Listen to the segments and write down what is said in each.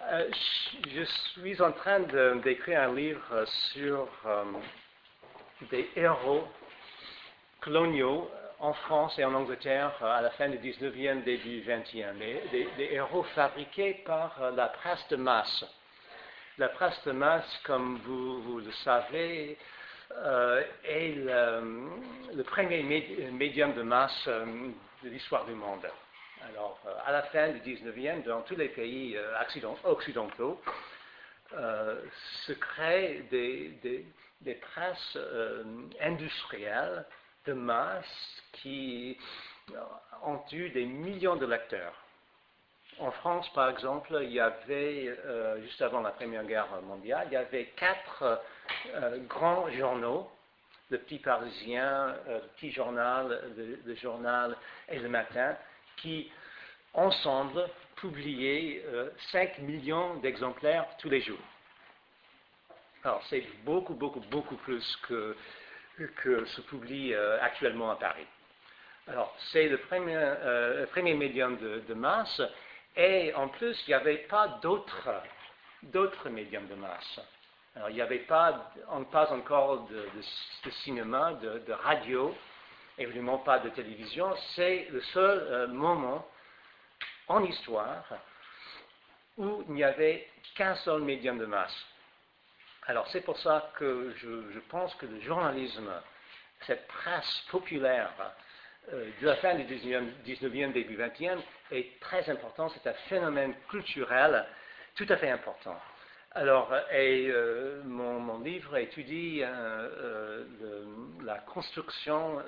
Je suis en train d'écrire un livre sur des héros coloniaux en France et en Angleterre à la fin du 19e, début 20e. Des héros fabriqués par la presse de masse. La presse de masse, comme vous le savez, est le premier médium de masse de l'histoire du monde. Alors, à la fin du 19e, dans tous les pays occidentaux, se créent des presses industrielles de masse qui ont eu des millions de lecteurs. En France, par exemple, il y avait, juste avant la Première Guerre mondiale, il y avait 4 grands journaux, le Petit Parisien, le Petit Journal, le Journal et le Matin, qui, ensemble, publiaient 5 millions d'exemplaires tous les jours. Alors, c'est beaucoup plus que se publie actuellement à Paris. Alors, c'est le premier médium de masse, et en plus, il n'y avait pas d'autres médiums de masse. Alors, il n'y avait pas encore de cinéma, de radio, évidemment pas de télévision. C'est le seul moment en histoire où il n'y avait qu'un seul médium de masse. Alors, c'est pour ça que je pense que le journalisme, cette presse populaire de la fin du 19e, début 20e, est très important. C'est un phénomène culturel tout à fait important. Alors, mon livre étudie la construction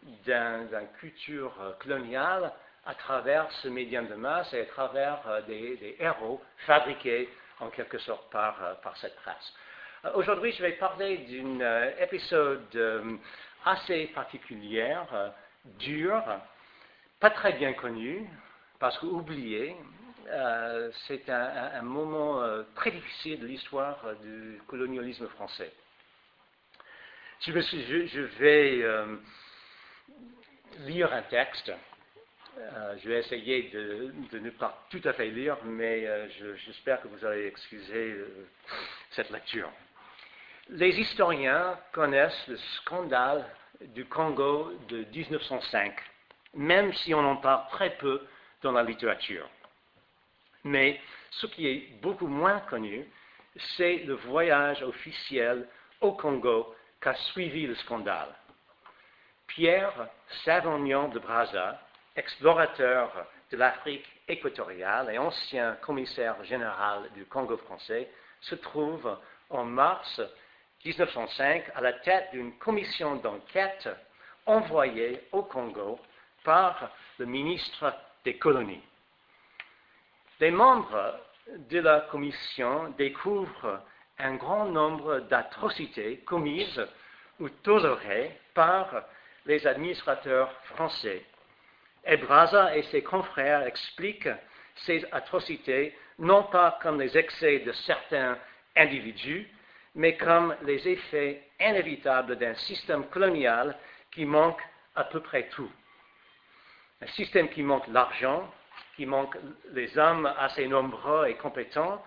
d'une culture coloniale à travers ce médium de masse et à travers des héros fabriqués en quelque sorte par cette presse. Aujourd'hui, je vais parler d'un épisode assez particulier, dur, pas très bien connu, parce qu'oublié. C'est un moment très difficile de l'histoire du colonialisme français. Je vais lire un texte. Je vais essayer de ne pas tout à fait lire, mais j'espère que vous allez excuser cette lecture. Les historiens connaissent le scandale du Congo de 1905, même si on en parle très peu dans la littérature. Mais ce qui est beaucoup moins connu, c'est le voyage officiel au Congo qu'a suivi le scandale. Pierre Savagnin de Brazza, explorateur de l'Afrique équatoriale et ancien commissaire général du Congo français, se trouve en mars 1905 à la tête d'une commission d'enquête envoyée au Congo par le ministre des colonies. Les membres de la commission découvrent un grand nombre d'atrocités commises ou tolérées par les administrateurs français. Et Brazza et ses confrères expliquent ces atrocités non pas comme les excès de certains individus, mais comme les effets inévitables d'un système colonial qui manque à peu près tout. Un système qui manque l'argent, qui manque les hommes assez nombreux et compétents,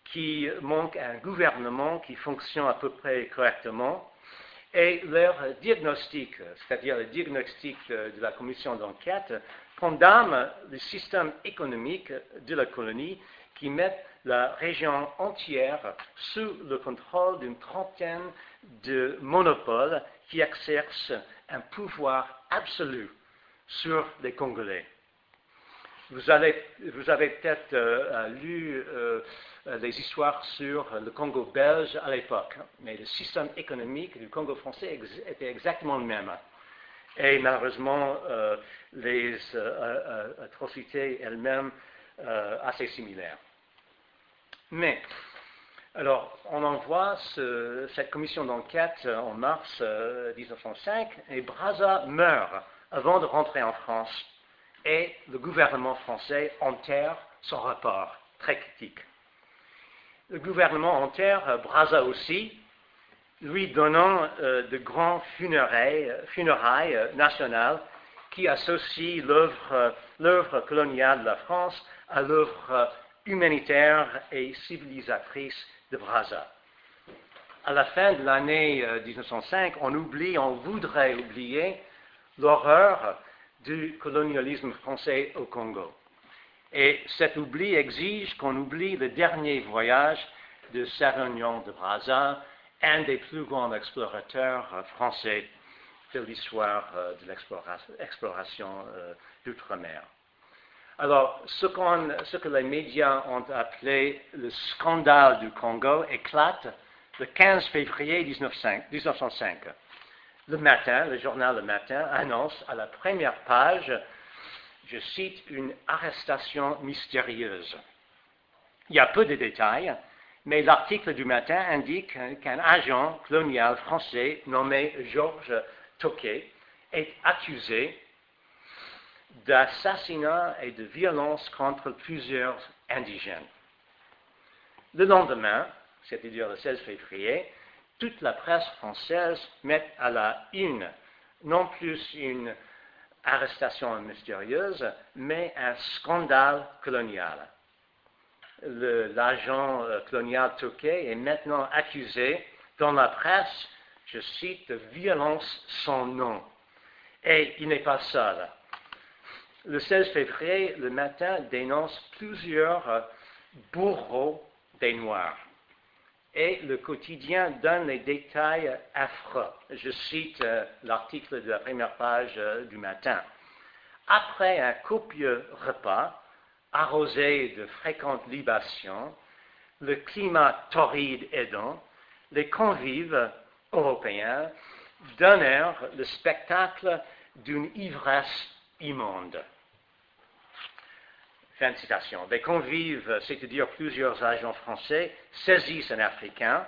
qui manque un gouvernement qui fonctionne à peu près correctement, et leur diagnostic, c'est-à-dire le diagnostic de la commission d'enquête, condamne le système économique de la colonie qui met la région entière sous le contrôle d'une trentaine de monopoles qui exercent un pouvoir absolu sur les Congolais. Vous avez peut-être lu les histoires sur le Congo belge à l'époque, mais le système économique du Congo français était exactement le même. Et malheureusement, les atrocités elles-mêmes assez similaires. Mais, alors, on envoie cette commission d'enquête en mars 1905 et Brazza meurt avant de rentrer en France. Et le gouvernement français enterre son rapport, très critique. Le gouvernement enterre Brazza aussi, lui donnant de grands funérailles nationales qui associent l'œuvre coloniale de la France à l'œuvre humanitaire et civilisatrice de Brazza. À la fin de l'année 1905, on voudrait oublier l'horreur du colonialisme français au Congo. Et cet oubli exige qu'on oublie le dernier voyage de Sévignon de Brazza, un des plus grands explorateurs français de l'histoire de l'exploration d'outre-mer. Alors, ce que les médias ont appelé le scandale du Congo éclate le 15 février 1905. Le Matin, le journal Le Matin, annonce à la première page, je cite, une arrestation mystérieuse. Il y a peu de détails, mais l'article du Matin indique qu'un agent colonial français nommé Georges Tocqué est accusé d'assassinat et de violence contre plusieurs indigènes. Le lendemain, c'est-à-dire le 16 février, toute la presse française met à la une non plus une arrestation mystérieuse, mais un scandale colonial. L'agent colonial Tocqué est maintenant accusé dans la presse, je cite, de violence sans nom. Et il n'est pas seul. Le 16 février, Le Matin dénonce plusieurs bourreaux des Noirs. Et le quotidien donne les détails affreux. Je cite l'article de la première page du Matin. Après un copieux repas, arrosé de fréquentes libations, le climat torride aidant, les convives européens donnèrent le spectacle d'une ivresse immonde. Fin de citation. Les convives, c'est-à-dire plusieurs agents français, saisissent un Africain,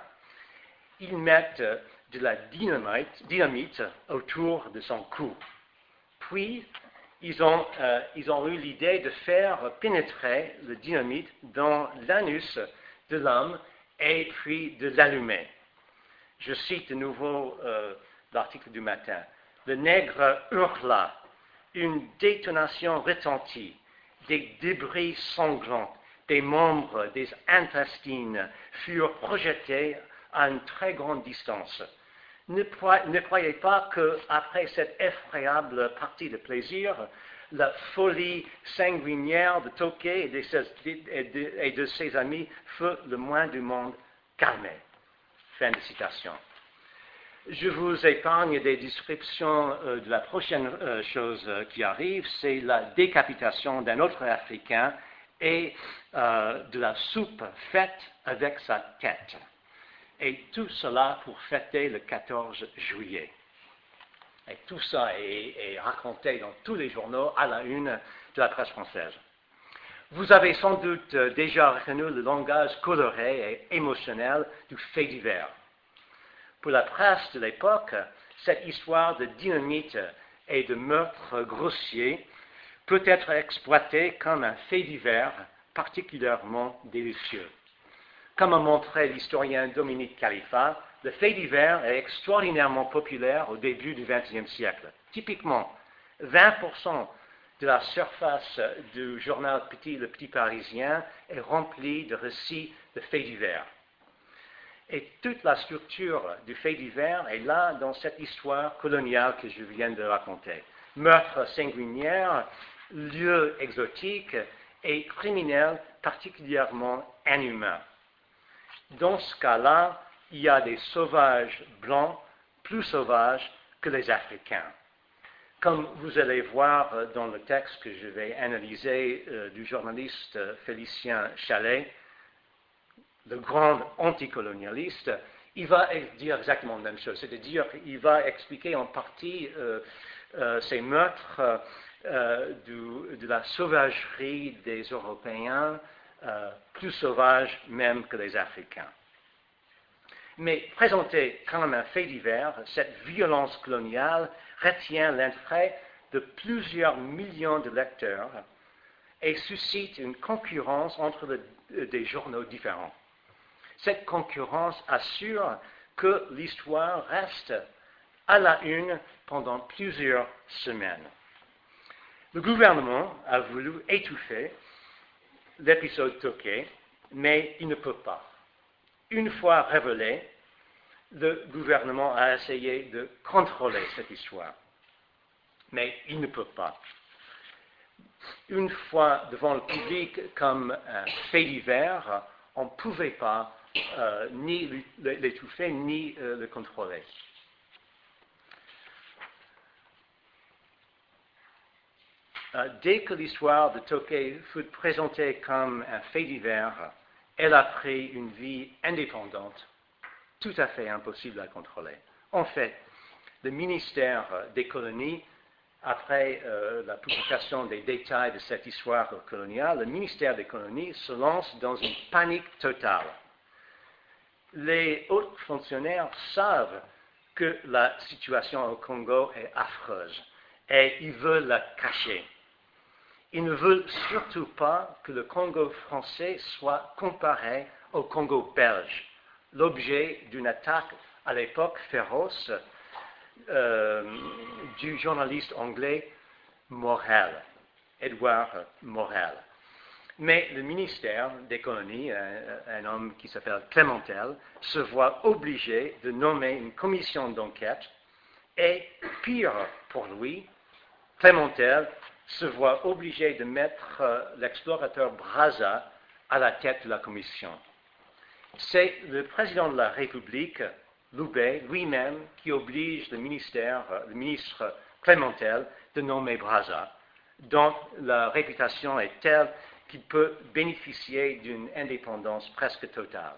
ils mettent de la dynamite autour de son cou. Puis, ils ont eu l'idée de faire pénétrer le dynamite dans l'anus de l'homme et puis de l'allumer. Je cite de nouveau l'article du Matin. Le nègre hurla, une détonation retentit, des débris sanglants, des membres, des intestines furent projetés à une très grande distance. Ne croyez pas qu'après cette effroyable partie de plaisir, la folie sanguinaire de Tocqué et de ses amis fut le moins du monde calmée. Fin de citation. Je vous épargne des descriptions de la prochaine chose qui arrive, c'est la décapitation d'un autre Africain et de la soupe faite avec sa tête. Et tout cela pour fêter le 14 juillet. Et tout ça est raconté dans tous les journaux à la une de la presse française. Vous avez sans doute déjà reconnu le langage coloré et émotionnel du fait divers. Pour la presse de l'époque, cette histoire de dynamite et de meurtre grossier peut être exploitée comme un fait divers particulièrement délicieux. Comme a montré l'historien Dominique Khalifa, le fait divers est extraordinairement populaire au début du XXe siècle. Typiquement, 20% de la surface du journal Le Petit Parisien est remplie de récits de faits divers. Et toute la structure du fait divers est là dans cette histoire coloniale que je viens de raconter. Meurtre sanguinaire, lieux exotiques et criminels particulièrement inhumains. Dans ce cas-là, il y a des sauvages blancs plus sauvages que les Africains. Comme vous allez voir dans le texte que je vais analyser du journaliste Félicien Chalet, le grand anticolonialiste, il va dire exactement la même chose, c'est-à-dire qu'il va expliquer en partie ces meurtres de la sauvagerie des Européens, plus sauvages même que les Africains. Mais présenté comme un fait divers, cette violence coloniale retient l'intérêt de plusieurs millions de lecteurs et suscite une concurrence entre des journaux différents. Cette concurrence assure que l'histoire reste à la une pendant plusieurs semaines. Le gouvernement a voulu étouffer l'épisode Tokay, mais il ne peut pas. Une fois révélé, le gouvernement a essayé de contrôler cette histoire, mais il ne peut pas. Une fois devant le public comme un fait divers, on ne pouvait pas ni l'étouffer ni le contrôler. Dès que l'histoire de Tokay fut présentée comme un fait divers, elle a pris une vie indépendante, tout à fait impossible à contrôler. En fait, le ministère des colonies, après la publication des détails de cette histoire coloniale, le ministère des colonies se lance dans une panique totale. Les hauts fonctionnaires savent que la situation au Congo est affreuse et ils veulent la cacher. Ils ne veulent surtout pas que le Congo français soit comparé au Congo belge, l'objet d'une attaque à l'époque féroce du journaliste anglais Morel, Edward Morel. Mais le ministère des colonies, un homme qui s'appelle Clémentel, se voit obligé de nommer une commission d'enquête et, pire pour lui, Clémentel se voit obligé de mettre l'explorateur Brazza à la tête de la commission. C'est le président de la République, Loubet, lui-même, qui oblige le ministre Clémentel de nommer Brazza, dont la réputation est telle qu'il peut bénéficier d'une indépendance presque totale.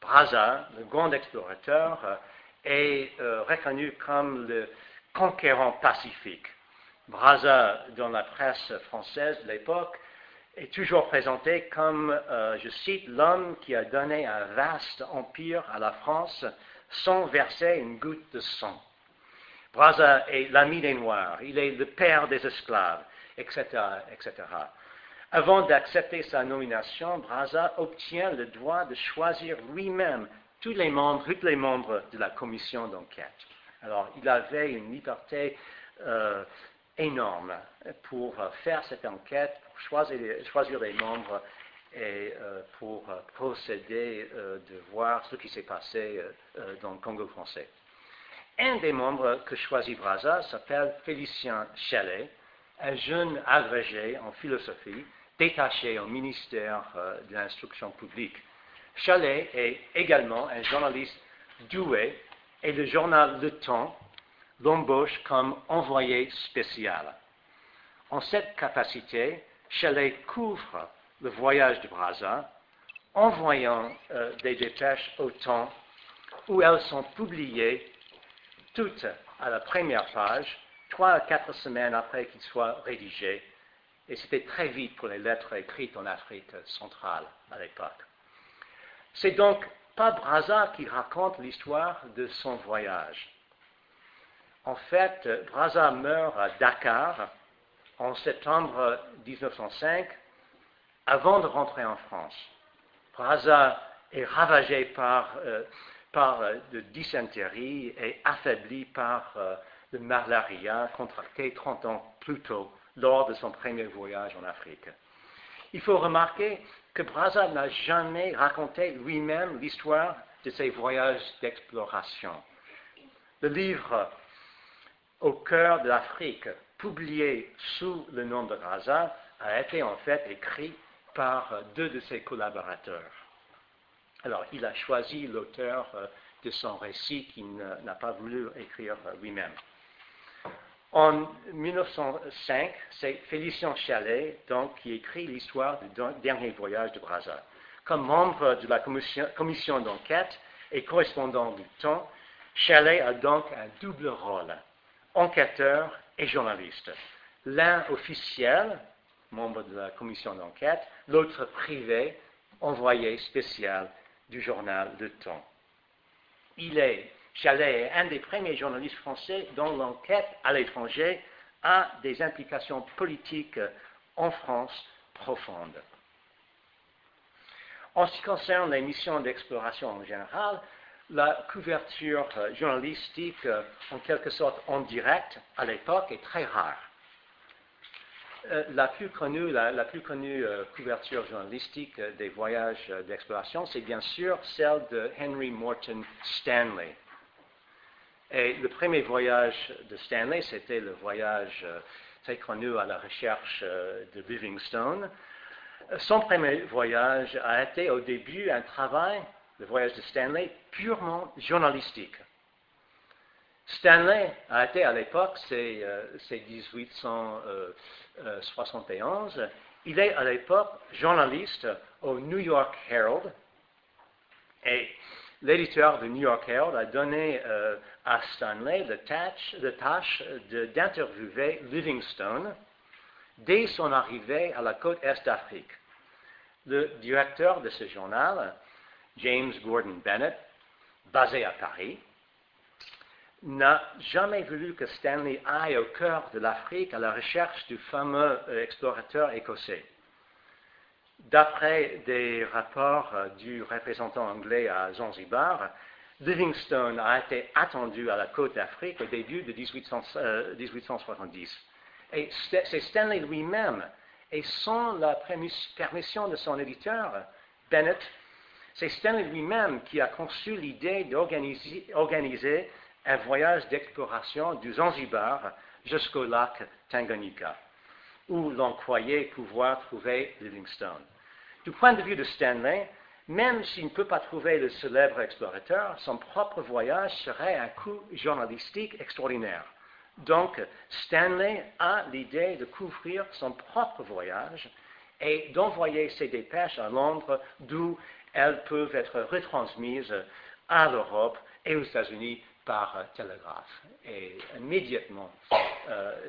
Brazza, le grand explorateur, est reconnu comme le conquérant pacifique. Brazza, dans la presse française de l'époque, est toujours présenté comme, je cite, l'homme qui a donné un vaste empire à la France sans verser une goutte de sang. Brazza est l'ami des Noirs, il est le père des esclaves, etc., etc. Avant d'accepter sa nomination, Brazza obtient le droit de choisir lui-même tous les membres de la commission d'enquête. Alors, il avait une liberté énorme pour faire cette enquête, pour choisir les membres et pour procéder de voir ce qui s'est passé dans le Congo français. Un des membres que choisit Brazza s'appelle Félicien Chalais, un jeune agrégé en philosophie détaché au ministère de l'instruction publique. Chalais est également un journaliste doué et le journal Le Temps l'embauche comme envoyé spécial. En cette capacité, Chalais couvre le voyage de Brazza, envoyant des dépêches au Temps où elles sont publiées toutes à la première page, 3 à 4 semaines après qu'ils soient rédigés, et c'était très vite pour les lettres écrites en Afrique centrale à l'époque. C'est donc pas Brazza qui raconte l'histoire de son voyage. En fait, Brazza meurt à Dakar en septembre 1905, avant de rentrer en France. Brazza est ravagé par de dysenterie et affaibli par le malaria contracté 30 ans plus tôt lors de son premier voyage en Afrique. Il faut remarquer que Brazza n'a jamais raconté lui-même l'histoire de ses voyages d'exploration. Le livre Au cœur de l'Afrique, publié sous le nom de Brazza, a été en fait écrit par 2 de ses collaborateurs. Alors, il a choisi l'auteur de son récit qu'il n'a pas voulu écrire lui-même. En 1905, c'est Félicien Chalais donc, qui écrit l'histoire du dernier voyage de Brazza. Comme membre de la commission d'enquête et correspondant du Temps, Chalais a donc un double rôle, enquêteur et journaliste. L'un officiel, membre de la commission d'enquête, l'autre privé, envoyé spécial du journal Le Temps. Chalais est un des premiers journalistes français dont l'enquête à l'étranger a des implications politiques en France profondes. En ce qui concerne les missions d'exploration en général, la couverture journalistique, en quelque sorte en direct, à l'époque, est très rare. La plus connue couverture journalistique des voyages d'exploration, c'est bien sûr celle de Henry Morton Stanley. Et le premier voyage de Stanley, c'était le voyage très connu à la recherche de Livingstone. Son premier voyage a été au début un travail, le voyage de Stanley, purement journalistique. Stanley a été à l'époque, c'est 1871, il est à l'époque journaliste au New York Herald et l'éditeur du New York Herald a donné à Stanley la tâche d'interviewer Livingstone dès son arrivée à la côte est d'Afrique. Le directeur de ce journal, James Gordon Bennett, basé à Paris, n'a jamais voulu que Stanley aille au cœur de l'Afrique à la recherche du fameux explorateur écossais. D'après des rapports du représentant anglais à Zanzibar, Livingstone a été attendu à la côte d'Afrique au début de 1870. Et c'est Stanley lui-même, et sans la permission de son éditeur, Bennett, c'est Stanley lui-même qui a conçu l'idée d'organiser un voyage d'exploration du Zanzibar jusqu'au lac Tanganyika, où l'on croyait pouvoir trouver Livingstone. Du point de vue de Stanley, même s'il ne peut pas trouver le célèbre explorateur, son propre voyage serait un coup journalistique extraordinaire. Donc, Stanley a l'idée de couvrir son propre voyage et d'envoyer ses dépêches à Londres, d'où elles peuvent être retransmises à l'Europe et aux États-Unis par télégraphe. Et immédiatement,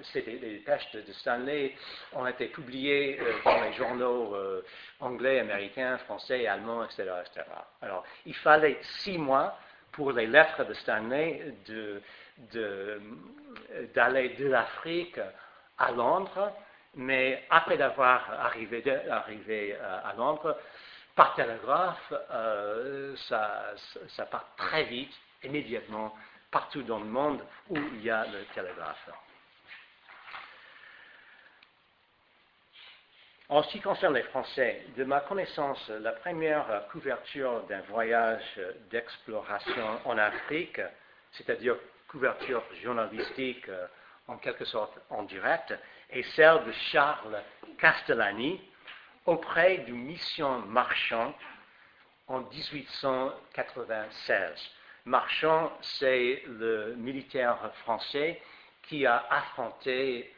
ces dépêches de Stanley ont été publiées dans les journaux anglais, américains, français, allemands, etc., etc. Alors, il fallait 6 mois pour les lettres de Stanley d'aller de l'Afrique à Londres, mais après d'avoir arrivé à Londres, par télégraphe, ça part très vite, immédiatement, partout dans le monde où il y a le télégraphe. En ce qui concerne les Français, de ma connaissance, la première couverture d'un voyage d'exploration en Afrique, c'est-à-dire couverture journalistique en quelque sorte en direct, est celle de Charles Castellani auprès d'une mission Marchand en 1896. Marchand, c'est le militaire français qui a affronté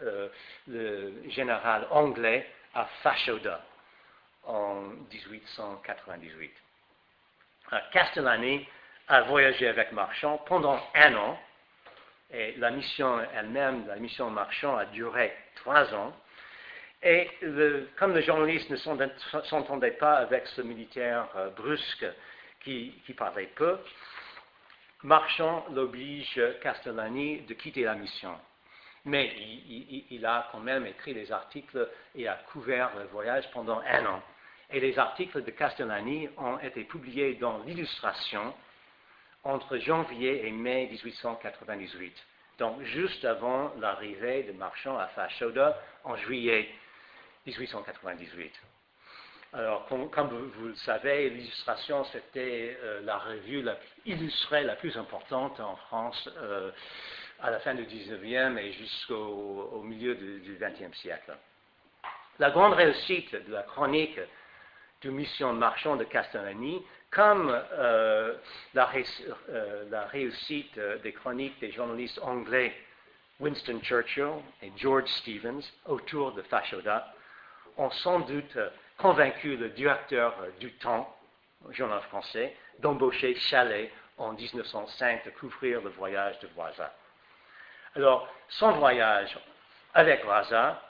le général anglais à Fashoda en 1898. Castellani a voyagé avec Marchand pendant 1 an, et la mission elle-même, la mission Marchand, a duré 3 ans. Et comme le journaliste ne s'entendait pas avec ce militaire brusque qui parlait peu, Marchand l'oblige, Castellani, de quitter la mission. Mais il a quand même écrit des articles et a couvert le voyage pendant 1 an. Et les articles de Castellani ont été publiés dans l'Illustration entre janvier et mai 1898. Donc juste avant l'arrivée de Marchand à Fashoda en juillet 1898. Alors, comme vous le savez, l'Illustration, c'était la revue illustrée la plus importante en France à la fin du 19e et jusqu'au milieu du 20e siècle. La grande réussite de la chronique de mission Marchand de Castellani, comme la réussite des chroniques des journalistes anglais Winston Churchill et George Stevens autour de Fashoda, ont sans doute convaincu le directeur du Temps, journal français, d'embaucher Chalais en 1905 de couvrir le voyage de Voisa. Alors, son voyage avec Voisa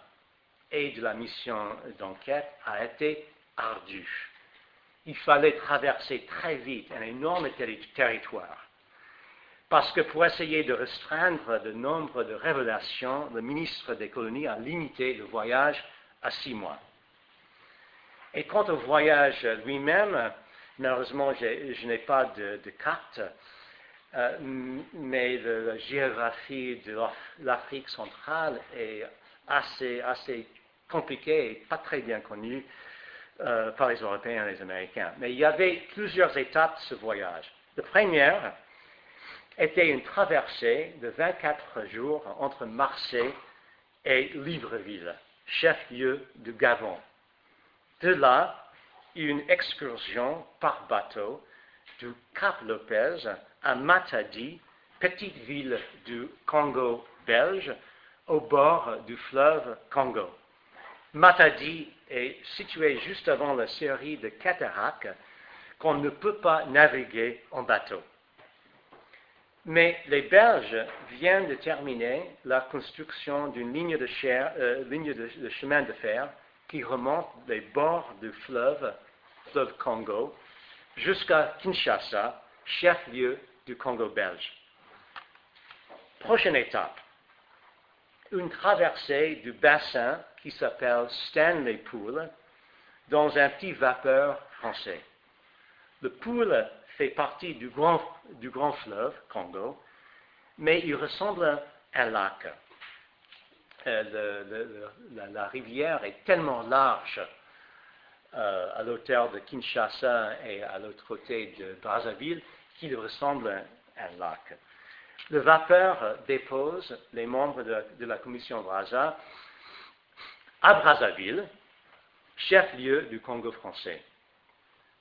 et de la mission d'enquête a été ardu. Il fallait traverser très vite un énorme territoire. Parce que pour essayer de restreindre le nombre de révélations, le ministre des colonies a limité le voyage à 6 mois. Et quant au voyage lui-même, malheureusement, je n'ai pas de carte, mais la géographie de l'Afrique centrale est assez compliqué et pas très bien connu par les Européens et les Américains. Mais il y avait plusieurs étapes de ce voyage. La première était une traversée de 24 jours entre Marseille et Libreville, chef-lieu du Gabon. De là, une excursion par bateau du Cap Lopez à Matadi, petite ville du Congo belge, au bord du fleuve Congo. Matadi est située juste avant la série de cataractes qu'on ne peut pas naviguer en bateau. Mais les Belges viennent de terminer la construction d'une ligne de chemin de fer qui remonte les bords du fleuve Congo, jusqu'à Kinshasa, chef-lieu du Congo belge. Prochaine étape, une traversée du bassin qui s'appelle Stanley Pool dans un petit vapeur français. Le Pool fait partie du grand fleuve Congo, mais il ressemble à un lac. La rivière est tellement large à l'auteur de Kinshasa et à l'autre côté de Brazzaville qu'il ressemble à un lac. Le vapeur dépose les membres de la commission Brazza à Brazzaville, chef-lieu du Congo français.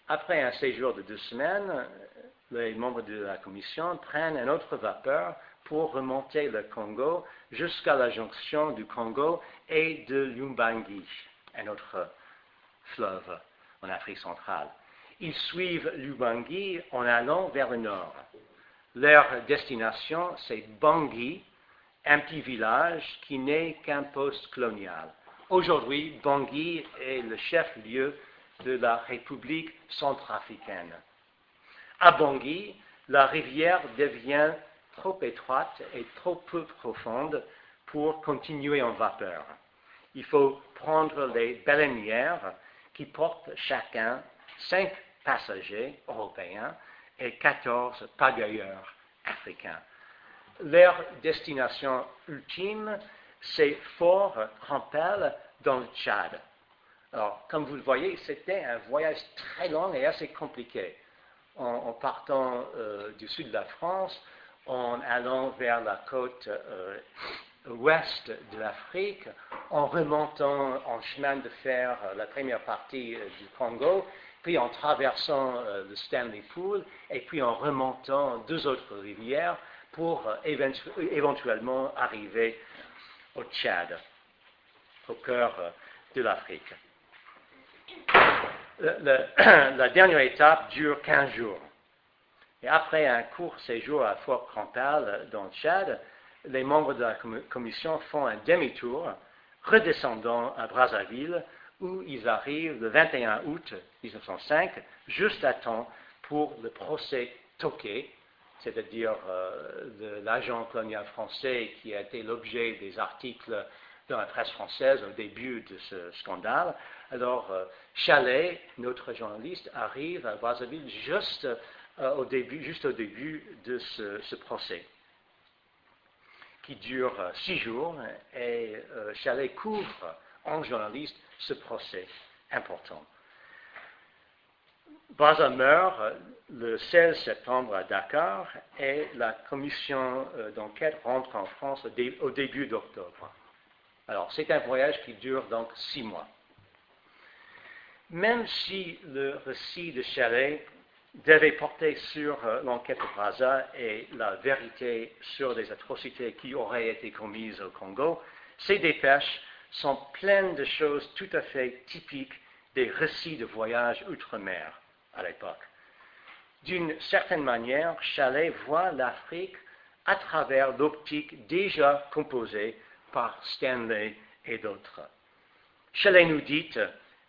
Après un séjour de 2 semaines, les membres de la commission prennent un autre vapeur pour remonter le Congo jusqu'à la jonction du Congo et de l'Ubangi, un autre fleuve en Afrique centrale. Ils suivent l'Ubangi en allant vers le nord. Leur destination, c'est Bangui, un petit village qui n'est qu'un poste colonial. Aujourd'hui, Bangui est le chef-lieu de la République centrafricaine. À Bangui, la rivière devient trop étroite et trop peu profonde pour continuer en vapeur. Il faut prendre les baleinières qui portent chacun 5 passagers européens et 14 pagayeurs africains. Leur destination ultime, c'est Fort Campbell dans le Tchad. Alors, comme vous le voyez, c'était un voyage très long et assez compliqué. En partant du sud de la France, en allant vers la côte ouest de l'Afrique, en remontant en chemin de fer la première partie du Congo, puis en traversant le Stanley Pool, et puis en remontant 2 autres rivières pour éventuellement arriver au Tchad, au cœur de l'Afrique. La dernière étape dure 15 jours. Et après un court séjour à Fort Campbell dans le Tchad, les membres de la commission font un demi-tour, redescendant à Brazzaville, où ils arrivent le 21 août 1905, juste à temps pour le procès Tokay, c'est-à-dire de l'agent colonial français qui a été l'objet des articles dans la presse française au début de ce scandale. Alors, Chalet, notre journaliste, arrive à Brazzaville juste au début de ce procès, qui dure 6 jours, et Chalet couvre en journaliste ce procès important. Brazza meurt le 16 septembre à Dakar et la commission d'enquête rentre en France au début d'octobre. Alors, c'est un voyage qui dure donc 6 mois. Même si le récit de Chalet devait porter sur l'enquête de Brazza et la vérité sur les atrocités qui auraient été commises au Congo, ces dépêches sont pleines de choses tout à fait typiques des récits de voyage outre-mer à l'époque. D'une certaine manière, Chalet voit l'Afrique à travers l'optique déjà composée par Stanley et d'autres. Chalet nous dit,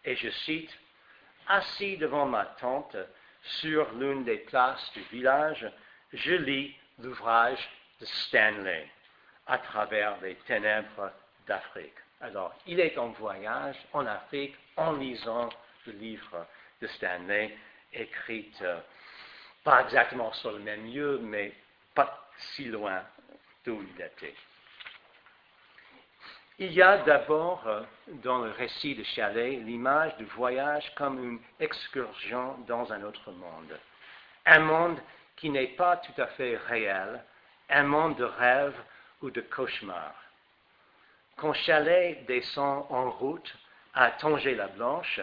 et je cite, « Assis devant ma tente, sur l'une des places du village, je lis l'ouvrage de Stanley, à travers les ténèbres d'Afrique. » Alors, il est en voyage en Afrique en lisant le livre de Stanley, écrit pas exactement sur le même lieu, mais pas si loin d'où il était. Il y a d'abord dans le récit de Chalais l'image du voyage comme une excursion dans un autre monde. Un monde qui n'est pas tout à fait réel, un monde de rêve ou de cauchemar. Quand Chalais descend en route à Tanger-la-Blanche,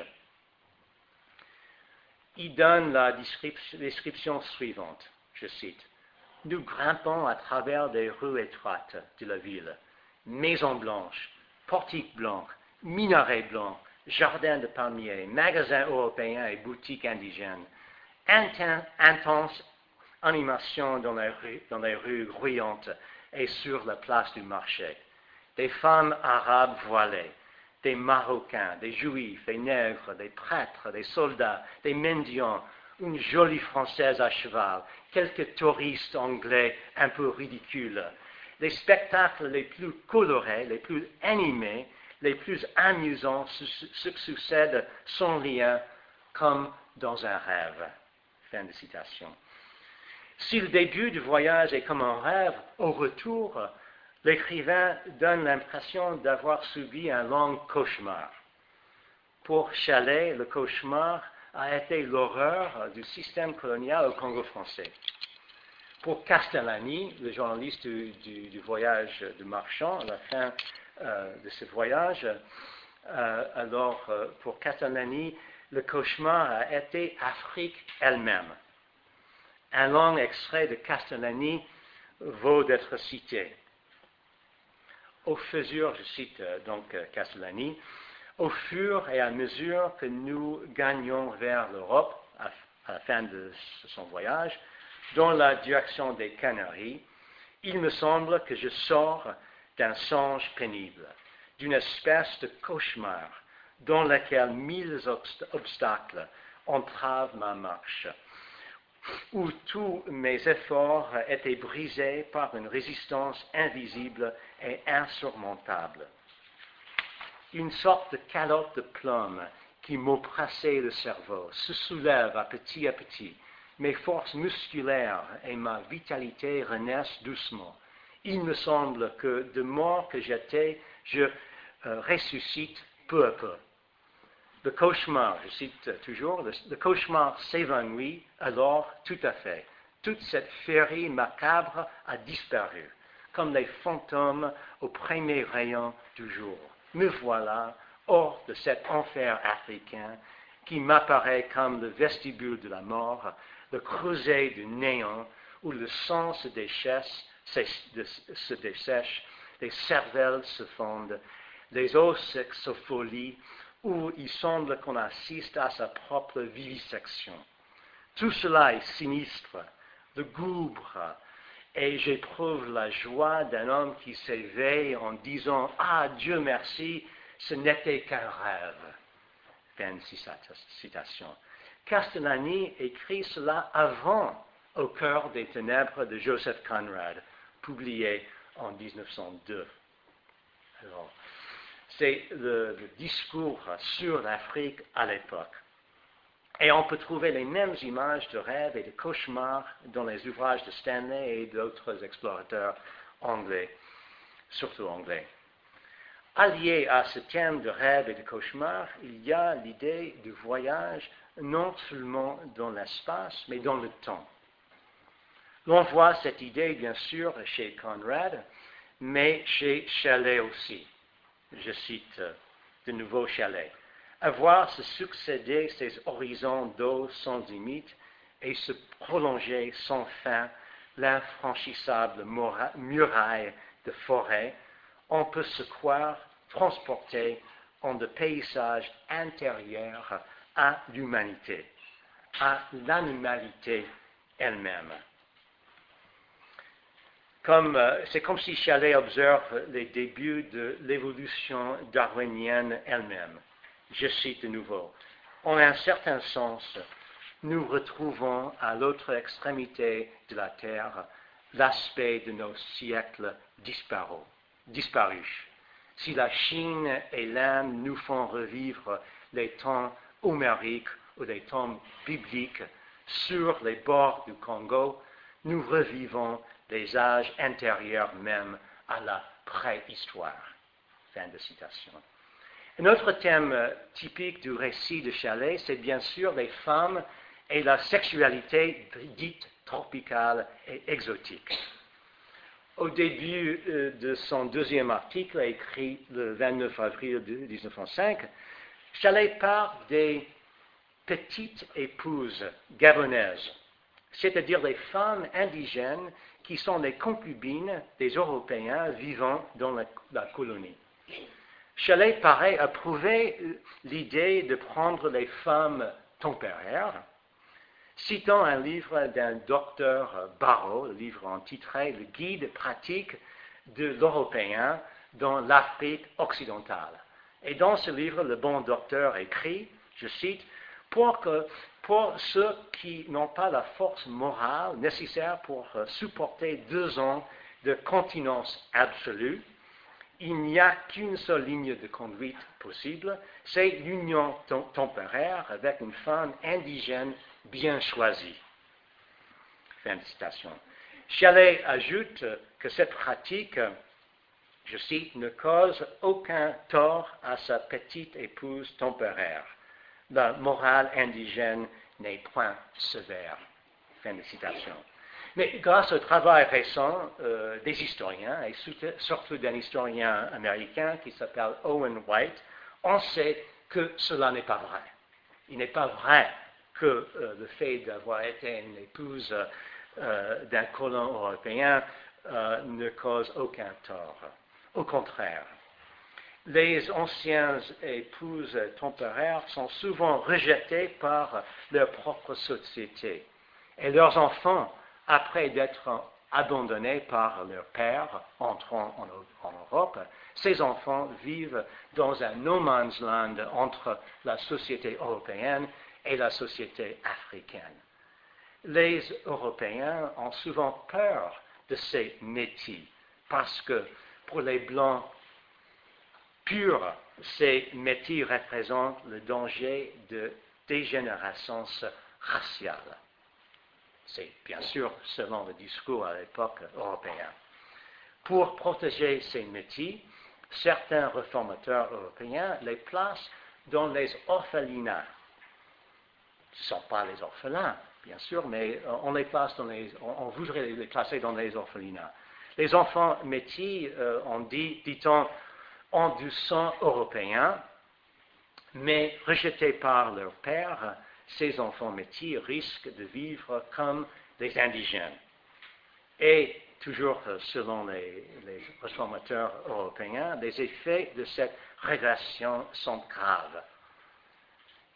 il donne la description suivante, je cite, « Nous grimpons à travers des rues étroites de la ville, maisons blanches, portiques blancs, minarets blancs, jardins de palmiers, magasins européens et boutiques indigènes. Intense animation dans les rues gruyantes et sur la place du marché. Des femmes arabes voilées, des Marocains, des Juifs, des Nègres, des prêtres, des soldats, des mendiants, une jolie Française à cheval, quelques touristes anglais un peu ridicules. Les spectacles les plus colorés, les plus animés, les plus amusants se succèdent sans lien, comme dans un rêve. » Fin de citation. Si le début du voyage est comme un rêve, au retour, l'écrivain donne l'impression d'avoir subi un long cauchemar. Pour Chalais, le cauchemar a été l'horreur du système colonial au Congo français. Pour Castellani, le journaliste du voyage de marchand, à la fin de ce voyage, pour Castellani, le cauchemar a été Afrique elle-même. Un long extrait de Castellani vaut d'être cité. Au fur, je cite donc Castellani, au fur et à mesure que nous gagnions vers l'Europe, à la fin de son voyage, dans la direction des Canaries, il me semble que je sors d'un songe pénible, d'une espèce de cauchemar dans lequel 1000 obstacles entravent ma marche, où tous mes efforts étaient brisés par une résistance invisible et insurmontable. Une sorte de calotte de plomb qui m'oppressait le cerveau se soulève à petit, mes forces musculaires et ma vitalité renaissent doucement. Il me semble que de mort que j'étais, je ressuscite peu à peu. Le cauchemar, je cite toujours, le cauchemar s'évanouit alors tout à fait. Toute cette féerie macabre a disparu, comme les fantômes au premier rayon du jour. Me voilà hors de cet enfer africain qui m'apparaît comme le vestibule de la mort, le creuset du néant où le sang se dessèche, les cervelles se fondent, les os s'exfolient, où il semble qu'on assiste à sa propre vivisection. Tout cela est sinistre, lugubre, et j'éprouve la joie d'un homme qui s'éveille en disant « Ah, Dieu merci, ce n'était qu'un rêve ». Fin de citation. Castellani écrit cela avant Au cœur des ténèbres de Joseph Conrad, publié en 1902. Alors, c'est le discours sur l'Afrique à l'époque. Et on peut trouver les mêmes images de rêves et de cauchemars dans les ouvrages de Stanley et d'autres explorateurs anglais, surtout anglais. Allié à ce thème de rêve et de cauchemar, il y a l'idée du voyage non seulement dans l'espace, mais dans le temps. L'on voit cette idée, bien sûr, chez Conrad, mais chez Chalais aussi. Je cite de nouveau Chalais. À voir se succéder ces horizons d'eau sans limite et se prolonger sans fin l'infranchissable muraille de forêt, on peut se croire transporté en de paysages intérieurs à l'humanité, à l'animalité elle-même. C'est comme si Chalais observe les débuts de l'évolution darwinienne elle-même. Je cite de nouveau. En un certain sens, nous retrouvons à l'autre extrémité de la Terre l'aspect de nos siècles disparus. Si la Chine et l'Inde nous font revivre les temps homériques ou les temps bibliques sur les bords du Congo, nous revivons les âges intérieurs même à la préhistoire. Fin de citation. Un autre thème typique du récit de Chalais, c'est bien sûr les femmes et la sexualité dite tropicale et exotique. Au début de son deuxième article, écrit le 29 avril 1905, Chalais parle des petites épouses gabonaises, c'est-à-dire les femmes indigènes qui sont les concubines des Européens vivant dans la colonie. Chalais paraît approuver l'idée de prendre les femmes tempéraires, citant un livre d'un docteur Barrault, le livre intitulé « Le guide pratique de l'Européen dans l'Afrique occidentale ». Et dans ce livre, le bon docteur écrit, je cite, « Pour ceux qui n'ont pas la force morale nécessaire pour supporter 2 ans de continence absolue, il n'y a qu'une seule ligne de conduite possible, c'est l'union temporaire avec une femme indigène bien choisie. » Fin de citation. Chalais ajoute que cette pratique, je cite, ne cause aucun tort à sa petite épouse tempéraire. La morale indigène n'est point sévère. Fin de citation. Mais grâce au travail récent des historiens, et surtout d'un historien américain qui s'appelle Owen White, on sait que cela n'est pas vrai. Il n'est pas vrai que le fait d'avoir été une épouse d'un colon européen ne cause aucun tort. Au contraire, les anciennes épouses temporaires sont souvent rejetées par leur propre société. Et leurs enfants, après d'être abandonnés par leur père entrant en Europe, ces enfants vivent dans un no man's land entre la société européenne et la société africaine. Les Européens ont souvent peur de ces métis parce que pour les Blancs purs, ces métis représentent le danger de dégénérescence raciale. C'est bien sûr selon le discours à l'époque européen. Pour protéger ces métis, certains réformateurs européens les placent dans les orphelinats. Ce ne sont pas les orphelins, bien sûr, mais on les place on voudrait les placer dans les orphelinats. Les enfants métis, dit-on, ont du sang européen, mais rejetés par leur père, ces enfants métis risquent de vivre comme des indigènes. Et toujours selon les réformateurs européens, les effets de cette régression sont graves.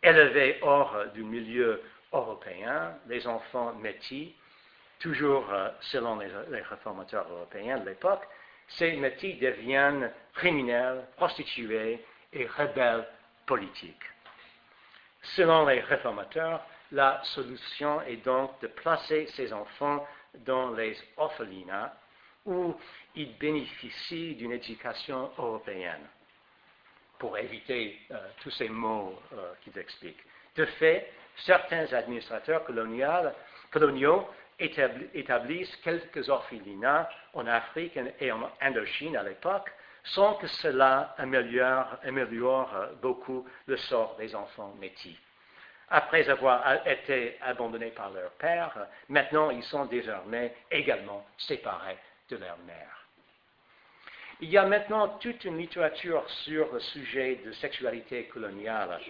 Élevés hors du milieu européen, les enfants métis, toujours selon les réformateurs européens de l'époque, ces métis deviennent criminels, prostituées et rebelles politiques. Selon les réformateurs, la solution est donc de placer ces enfants dans les orphelinats où ils bénéficient d'une éducation européenne, pour éviter tous ces mots qu'ils expliquent. De fait, certains administrateurs coloniaux établissent quelques orphelinats en Afrique et en Indochine à l'époque, sans que cela améliore beaucoup le sort des enfants métis. Après avoir été abandonnés par leur père, maintenant ils sont désormais également séparés de leur mère. Il y a maintenant toute une littérature sur le sujet de sexualité coloniale,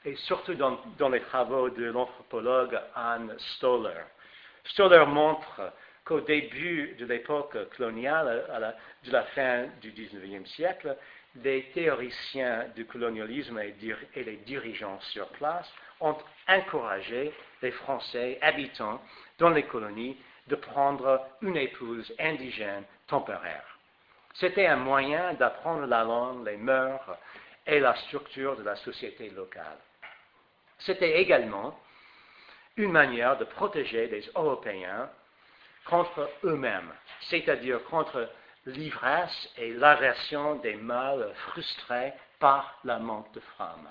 et surtout dans les travaux de l'anthropologue Anne Stoller. Stoller montre qu'au début de l'époque coloniale, de la fin du XIXe siècle, les théoriciens du colonialisme et les dirigeants sur place ont encouragé les Français habitants dans les colonies de prendre une épouse indigène temporaire. C'était un moyen d'apprendre la langue, les mœurs et la structure de la société locale. C'était également une manière de protéger les Européens contre eux-mêmes, c'est-à-dire contre l'ivresse et l'aversion des mâles frustrés par la manque de femmes.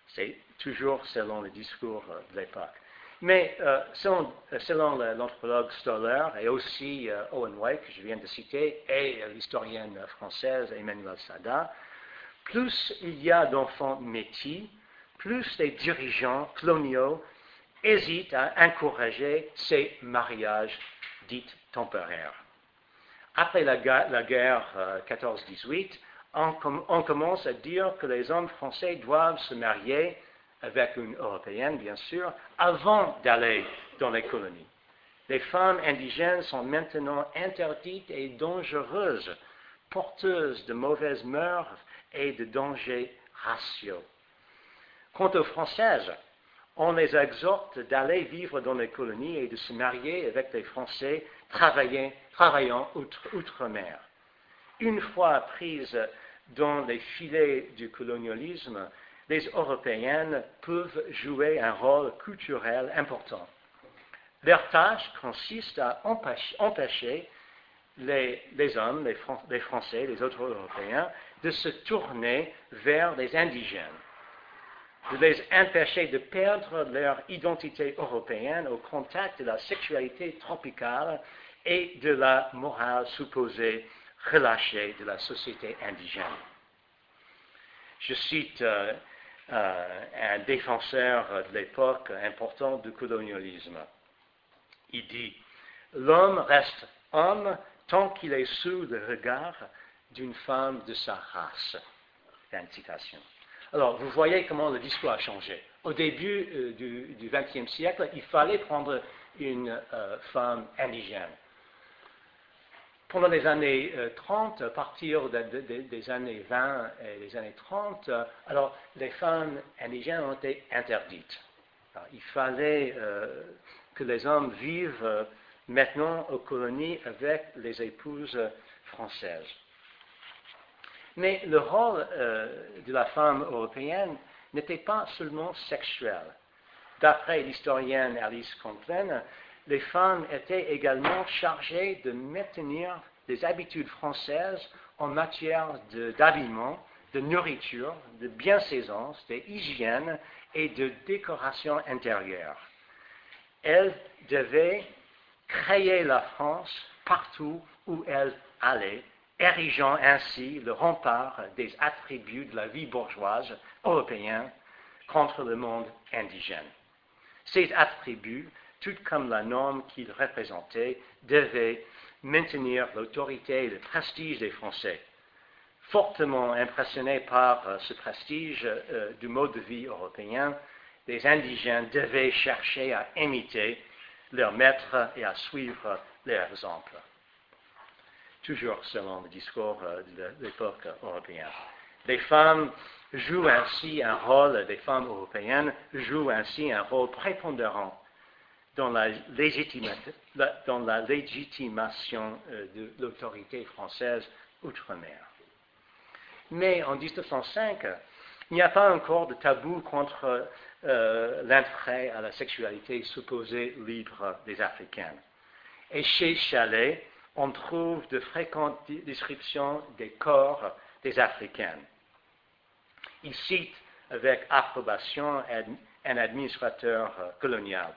C'est toujours selon le discours de l'époque. Mais selon l'anthropologue Stoller et aussi Owen White, que je viens de citer, et l'historienne française Emmanuelle Saada, plus il y a d'enfants métis, plus les dirigeants coloniaux hésitent à encourager ces mariages dits temporaires. Après la guerre 14-18, on commence à dire que les hommes français doivent se marier avec une Européenne, bien sûr, avant d'aller dans les colonies. Les femmes indigènes sont maintenant interdites et dangereuses, porteuses de mauvaises mœurs et de dangers raciaux. Quant aux Françaises, on les exhorte d'aller vivre dans les colonies et de se marier avec des Français travaillant outre-mer. Une fois prises dans les filets du colonialisme, les Européennes peuvent jouer un rôle culturel important. Leur tâche consiste à empêcher les hommes, les Français, les autres Européens, de se tourner vers les indigènes, de les empêcher de perdre leur identité européenne au contact de la sexualité tropicale et de la morale supposée relâchée de la société indigène. Je cite un défenseur de l'époque important du colonialisme. Il dit « L'homme reste homme tant qu'il est sous le regard d'une femme de sa race. » Fin de citation. Alors, vous voyez comment le discours a changé. Au début du XXe siècle, il fallait prendre une femme indigène. Pendant les années 30, à partir des années 20 et des années 30, alors les femmes indigènes ont été interdites. Alors, il fallait que les hommes vivent maintenant aux colonies avec les épouses françaises. Mais le rôle de la femme européenne n'était pas seulement sexuel. D'après l'historienne Alice Conklin, les femmes étaient également chargées de maintenir des habitudes françaises en matière d'habillement, de nourriture, de bienséance, d'hygiène et de décoration intérieure. Elles devaient créer la France partout où elles allaient, érigeant ainsi le rempart des attributs de la vie bourgeoise européenne contre le monde indigène. Ces attributs, tout comme la norme qu'ils représentaient, devaient maintenir l'autorité et le prestige des Français. Fortement impressionnés par ce prestige du mode de vie européen, les indigènes devaient chercher à imiter leurs maîtres et à suivre leur exemple. Toujours selon le discours de l'époque européenne. Les femmes européennes jouent ainsi un rôle prépondérant dans la légitimation de l'autorité française outre-mer. Mais en 1905, il n'y a pas encore de tabou contre l'entrée à la sexualité supposée libre des Africaines. Et chez Chalais, on trouve de fréquentes descriptions des corps des Africaines. Il cite avec approbation un administrateur colonial.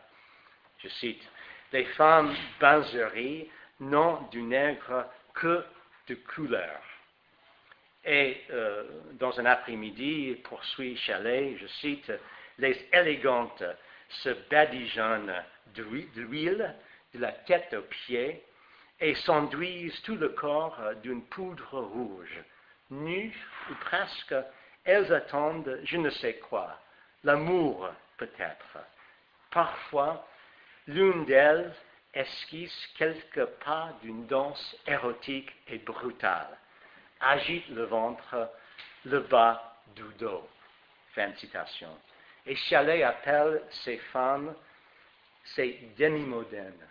Je cite, « Les femmes banzeries n'ont du nègre que de couleur. » Et dans un après-midi, poursuit Chalais, je cite, « Les élégantes se badigeonnent d'huile de la tête aux pieds et s'enduisent tout le corps d'une poudre rouge. Nues ou presque, elles attendent je ne sais quoi, l'amour peut-être. Parfois, l'une d'elles esquisse quelques pas d'une danse érotique et brutale, agite le ventre, le bas du dos. » Fin de citation. Et Chalais appelle ces femmes ces demi-mondaines.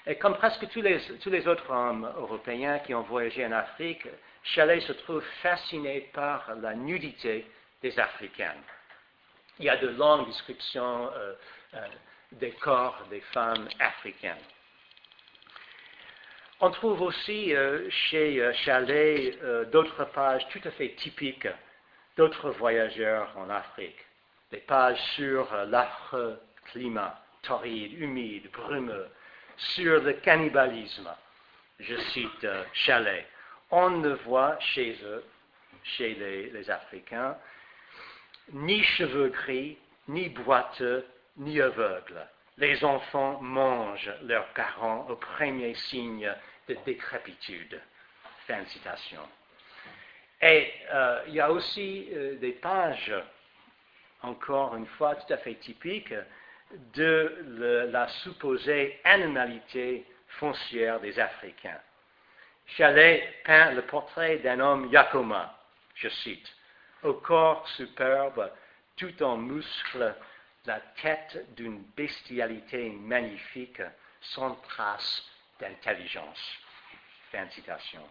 Et comme presque tous les autres hommes européens qui ont voyagé en Afrique, Chalais se trouve fasciné par la nudité des Africaines. Il y a de longues descriptions des corps des femmes africaines. On trouve aussi chez Chalais d'autres pages tout à fait typiques d'autres voyageurs en Afrique. des pages sur l'affreux climat, torride, humide, brumeux, sur le cannibalisme. Je cite Chalais. On ne voit chez eux, chez les Africains, ni cheveux gris, ni boiteux, ni aveugles. Les enfants mangent leurs parents au premier signe de décrépitude. Fin de citation. Et il y a aussi des pages, encore une fois, tout à fait typiques de la supposée animalité foncière des Africains. Chalais peint le portrait d'un homme Yakoma, je cite, au corps superbe, tout en muscles, la tête d'une bestialité magnifique, sans trace d'intelligence. Fin de citation.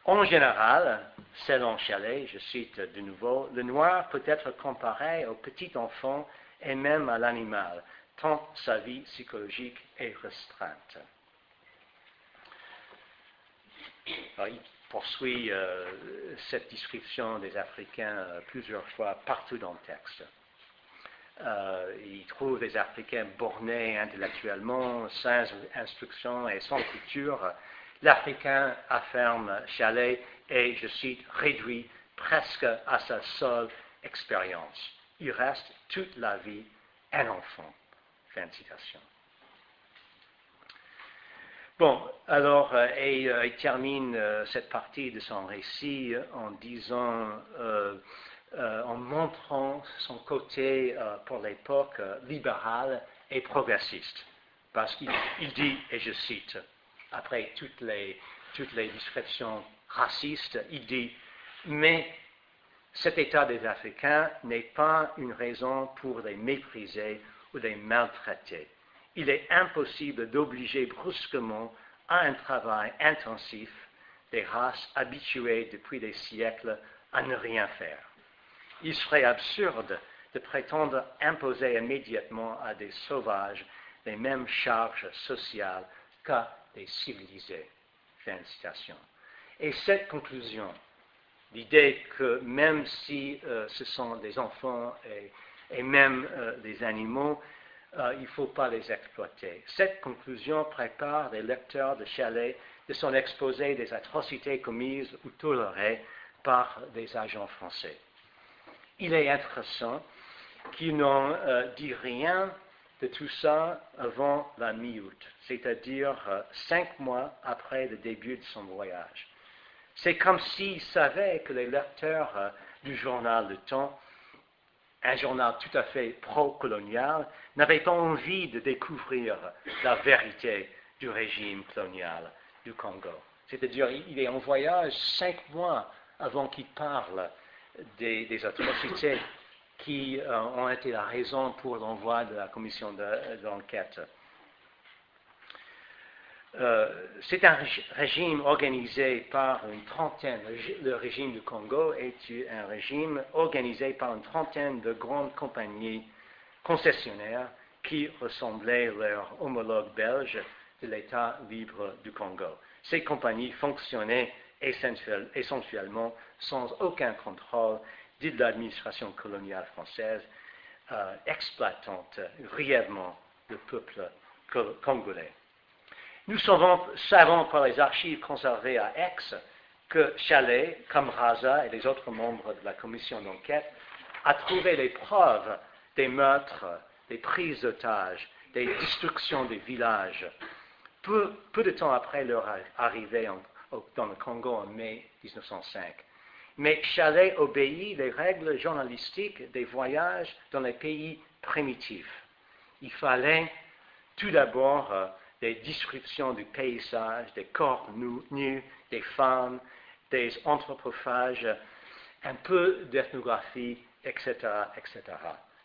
En général, selon Chalais, je cite de nouveau, le noir peut être comparé au petit enfant et même à l'animal, tant sa vie psychologique est restreinte. Alors, il poursuit cette description des Africains plusieurs fois partout dans le texte. Il trouve des Africains bornés intellectuellement, sans instruction et sans culture. L'Africain, affirme Chalais, est, je cite, réduit presque à sa seule expérience. Il reste toute la vie un enfant. Fin de citation. Bon, alors, il termine cette partie de son récit en disant, en montrant son côté, pour l'époque, libéral et progressiste. Parce qu'il dit, et je cite, après toutes les descriptions racistes, il dit, mais cet état des Africains n'est pas une raison pour les mépriser ou les maltraiter. Il est impossible d'obliger brusquement à un travail intensif des races habituées depuis des siècles à ne rien faire. Il serait absurde de prétendre imposer immédiatement à des sauvages les mêmes charges sociales qu'à des civilisés. Fin de citation. Et cette conclusion, l'idée que même si ce sont des enfants et même des animaux, il ne faut pas les exploiter. Cette conclusion prépare les lecteurs de Chalais de son exposé des atrocités commises ou tolérées par des agents français. Il est intéressant qu'il n'en dit rien de tout ça avant la mi-août, c'est-à-dire 5 mois après le début de son voyage. C'est comme s'il savait que les lecteurs du journal Le Temps, un journal tout à fait pro-colonial, n'avaient pas envie de découvrir la vérité du régime colonial du Congo. C'est-à-dire, il est en voyage 5 mois avant qu'il parle des atrocités qui ont été la raison pour l'envoi de la commission d'enquête. C'est un régime organisé par une trentaine, le régime du Congo est un régime organisé par une trentaine de grandes compagnies concessionnaires qui ressemblaient leurs homologues belges de l'État libre du Congo. Ces compagnies fonctionnaient essentiellement sans aucun contrôle de l'administration coloniale française, exploitant grièvement le peuple congolais. Nous savons par les archives conservées à Aix que Chalais, comme Raza et les autres membres de la commission d'enquête, a trouvé les preuves des meurtres, des prises d'otages, des destructions des villages, peu de temps après leur arrivée dans le Congo en mai 1905. Mais Chalais obéit les règles journalistiques des voyages dans les pays primitifs. Il fallait tout d'abord des descriptions du paysage, des corps nus, des femmes, des anthropophages, un peu d'ethnographie, etc., etc.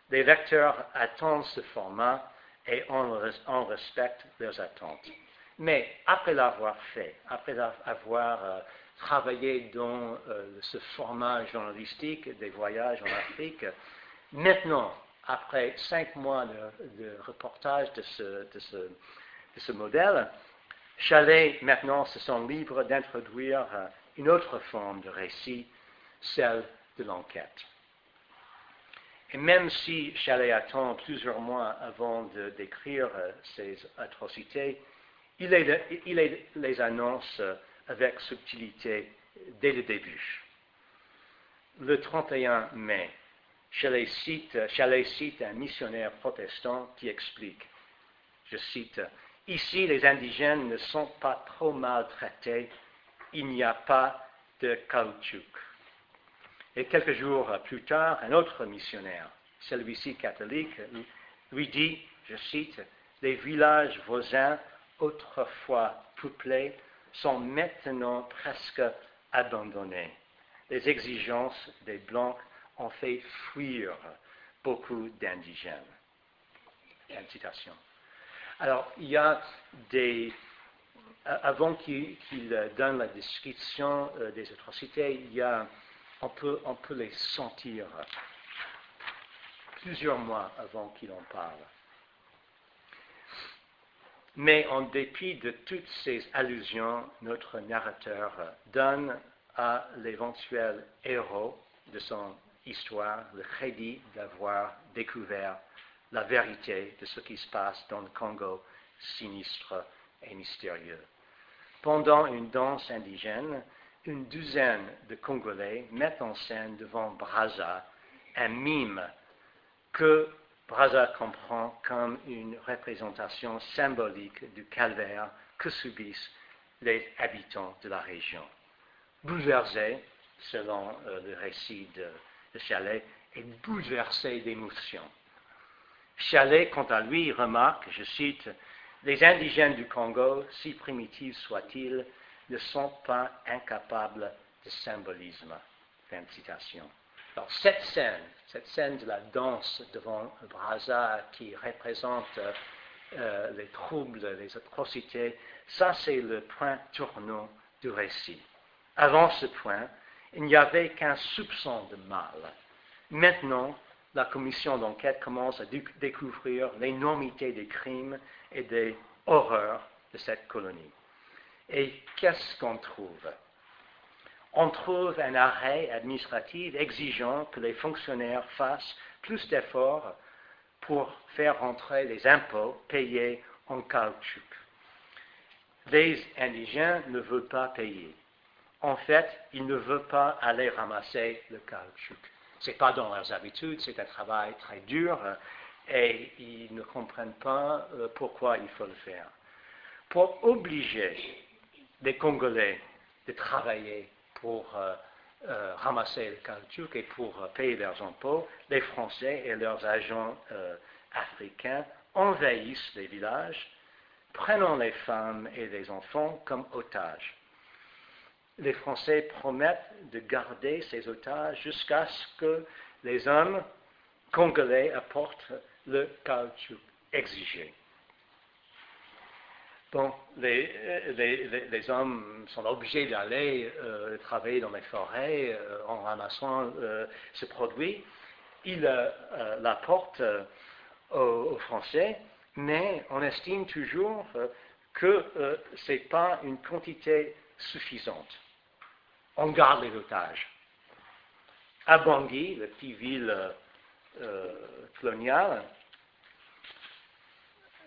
Les lecteurs attendent ce format et on respecte leurs attentes. Mais après l'avoir fait, après avoir travaillé dans ce format journalistique des voyages en Afrique, maintenant, après 5 mois de reportage de ce modèle, Chalais maintenant se sent libre d'introduire une autre forme de récit, celle de l'enquête. Et même si Chalais attend plusieurs mois avant de décrire ces atrocités, il les annonce avec subtilité dès le début. Le 31 mai, Chalais cite un missionnaire protestant qui explique, je cite, « Ici, les indigènes ne sont pas trop maltraités, il n'y a pas de caoutchouc. » Et quelques jours plus tard, un autre missionnaire, celui-ci catholique, lui dit, je cite, « Les villages voisins, autrefois peuplés, sont maintenant presque abandonnés. Les exigences des Blancs ont fait fuir beaucoup d'indigènes. » Fin de citation. Alors, il y a avant qu'il donne la description des atrocités, on peut les sentir plusieurs mois avant qu'il en parle. Mais en dépit de toutes ces allusions, notre narrateur donne à l'éventuel héros de son histoire le crédit d'avoir découvert la vérité de ce qui se passe dans le Congo sinistre et mystérieux. Pendant une danse indigène, une douzaine de Congolais mettent en scène devant Brazza un mime que Brazza comprend comme une représentation symbolique du calvaire que subissent les habitants de la région. Bouleversé, selon le récit de Chalais, et bouleversé d'émotion. Chalais, quant à lui, remarque, je cite, « Les indigènes du Congo, si primitifs soient-ils, ne sont pas incapables de symbolisme. » Fin de citation. Alors, cette scène de la danse devant Brazza qui représente les troubles, les atrocités, ça c'est le point tournant du récit. Avant ce point, il n'y avait qu'un soupçon de mal. Maintenant, la commission d'enquête commence à découvrir l'énormité des crimes et des horreurs de cette colonie. Et qu'est-ce qu'on trouve? On trouve un arrêt administratif exigeant que les fonctionnaires fassent plus d'efforts pour faire rentrer les impôts payés en caoutchouc. Les indigènes ne veulent pas payer. En fait, ils ne veulent pas aller ramasser le caoutchouc. Ce n'est pas dans leurs habitudes, c'est un travail très dur et ils ne comprennent pas pourquoi il faut le faire. Pour obliger les Congolais de travailler pour ramasser le caoutchouc et pour payer leurs impôts, les Français et leurs agents africains envahissent les villages, prenant les femmes et les enfants comme otages. Les Français promettent de garder ces otages jusqu'à ce que les hommes congolais apportent le caoutchouc exigé. Bon, les hommes sont obligés d'aller travailler dans les forêts en ramassant ce produit. Ils l'apportent aux Français, mais on estime toujours que ce n'est pas une quantité suffisante. On garde les otages. À Bangui, la petite ville coloniale,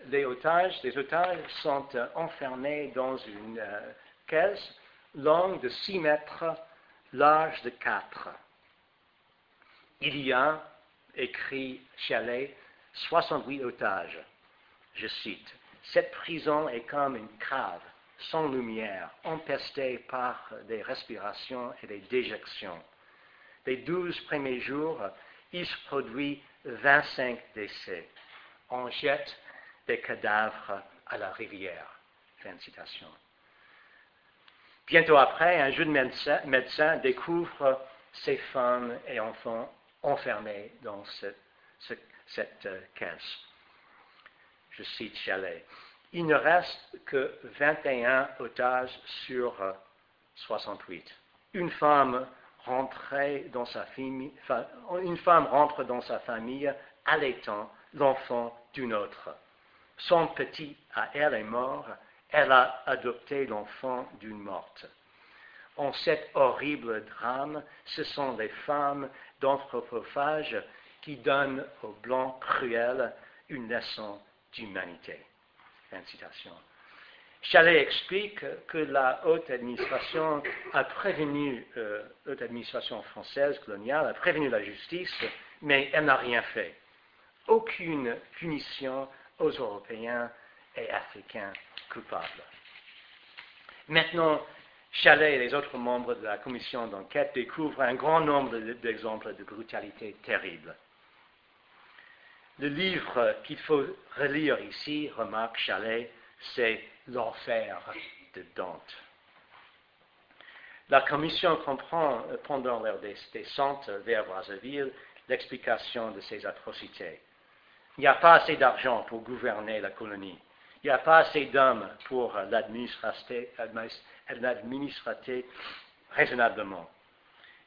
les otages sont enfermés dans une caisse longue de 6 mètres, large de 4. Il y a, écrit Chalais, 68 otages. Je cite, « Cette prison est comme une cave, sans lumière, empestée par des respirations et des déjections. Les 12 premiers jours, il se produit 25 décès. On jette des cadavres à la rivière. » Fin de citation. Bientôt après, un jeune médecin découvre ces femmes et enfants enfermés dans cette caisse. Je cite Chalais. « Il ne reste que 21 otages sur 68. Une femme rentre dans sa famille allaitant l'enfant d'une autre. Son petit à elle est mort, elle a adopté l'enfant d'une morte. En cet horrible drame, ce sont les femmes d'anthropophages qui donne aux Blancs cruels une leçon d'humanité. Fin de citation. Chalet explique que la haute administration haute administration française coloniale a prévenu la justice, mais elle n'a rien fait. Aucune punition aux Européens et Africains coupables. Maintenant, Chalet et les autres membres de la commission d'enquête découvrent un grand nombre d'exemples de brutalité terrible. Le livre qu'il faut relire ici, remarque Chalet, c'est L'Enfer de Dante. La commission comprend, pendant leur descente vers Brazzaville, l'explication de ces atrocités. Il n'y a pas assez d'argent pour gouverner la colonie. Il n'y a pas assez d'hommes pour l'administrer raisonnablement.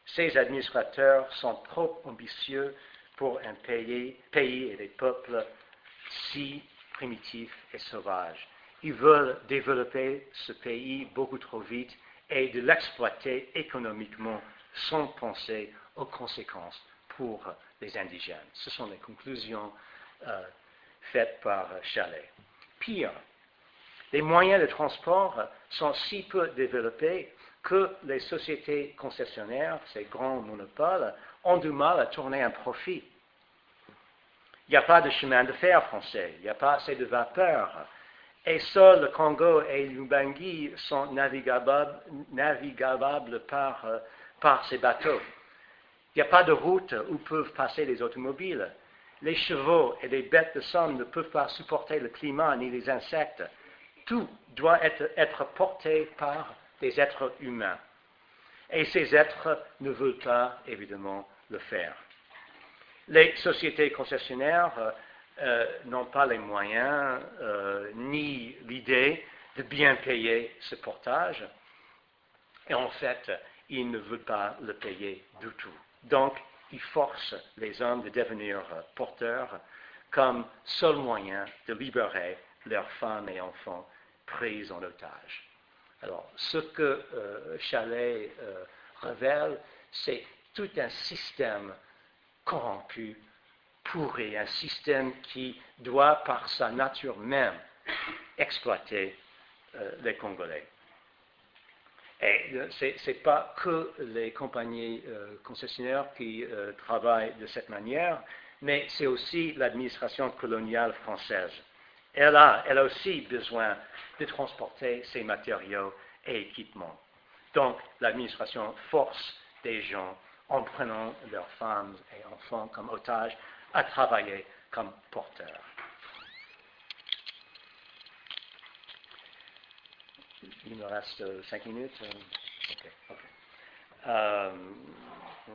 Ces administrateurs sont trop ambitieux pour un pays et des peuples si primitifs et sauvages. Ils veulent développer ce pays beaucoup trop vite et de l'exploiter économiquement sans penser aux conséquences pour les indigènes. Ce sont les conclusions faites par Chalet. Pire, les moyens de transport sont si peu développés que les sociétés concessionnaires, ces grands monopoles, ont du mal à tourner un profit. Il n'y a pas de chemin de fer français, il n'y a pas assez de vapeur, et seuls le Congo et l'Ubangi sont navigables par ces bateaux. Il n'y a pas de route où peuvent passer les automobiles. Les chevaux et les bêtes de somme ne peuvent pas supporter le climat ni les insectes. Tout doit être porté par des êtres humains. Et ces êtres ne veulent pas, évidemment, le faire. Les sociétés concessionnaires n'ont pas les moyens ni l'idée de bien payer ce portage. Et en fait, ils ne veulent pas le payer du tout. Donc, ils forcent les hommes de devenir porteurs comme seul moyen de libérer leurs femmes et enfants pris en otage. Alors, ce que Chalet révèle, c'est tout un système corrompu, pourri, un système qui doit, par sa nature même, exploiter les Congolais. Et ce n'est pas que les compagnies concessionnaires qui travaillent de cette manière, mais c'est aussi l'administration coloniale française. Elle a aussi besoin de transporter ses matériaux et équipements. Donc, l'administration force des gens, en prenant leurs femmes et enfants comme otages, à travailler comme porteurs. Il me reste 5 minutes. Ok.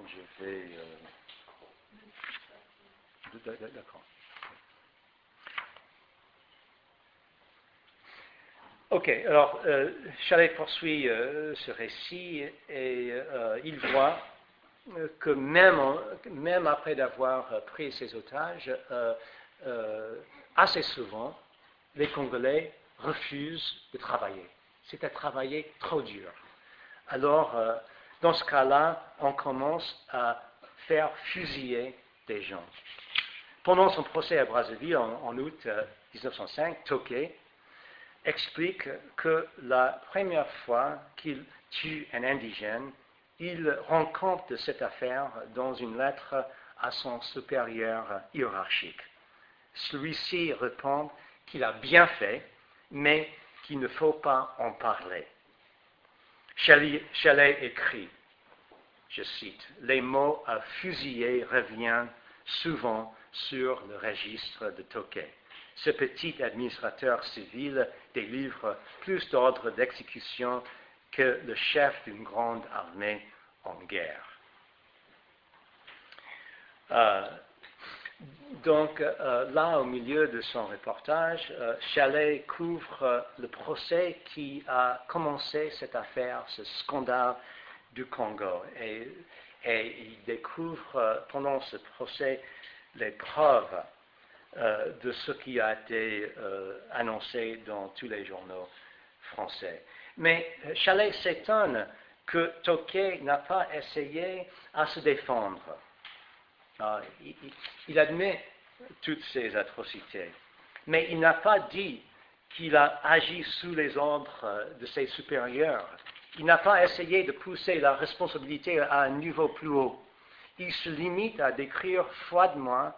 Je vais... D'accord. Ok, alors Chalet poursuit ce récit et il voit que même après avoir pris ces otages, assez souvent, les Congolais refusent de travailler. C'est à travailler trop dur. Alors, dans ce cas-là, on commence à faire fusiller des gens. Pendant son procès à Brazzaville en août 1905, Tokay explique que la première fois qu'il tue un indigène, il rend compte de cette affaire dans une lettre à son supérieur hiérarchique. Celui-ci répond qu'il a bien fait, mais qu'il ne faut pas en parler. Chalet écrit, je cite, « Les mots à fusiller reviennent souvent sur le registre de Tokay. Ce petit administrateur civil délivre plus d'ordres d'exécution que le chef d'une grande armée en guerre. » Donc, là, au milieu de son reportage, Chalet couvre le procès qui a commencé cette affaire, ce scandale du Congo. Et il découvre pendant ce procès les preuves de ce qui a été annoncé dans tous les journaux français. Mais Chalet s'étonne que Tokay n'a pas essayé à se défendre. Il admet toutes ces atrocités, mais il n'a pas dit qu'il a agi sous les ordres de ses supérieurs. Il n'a pas essayé de pousser la responsabilité à un niveau plus haut. Il se limite à décrire froidement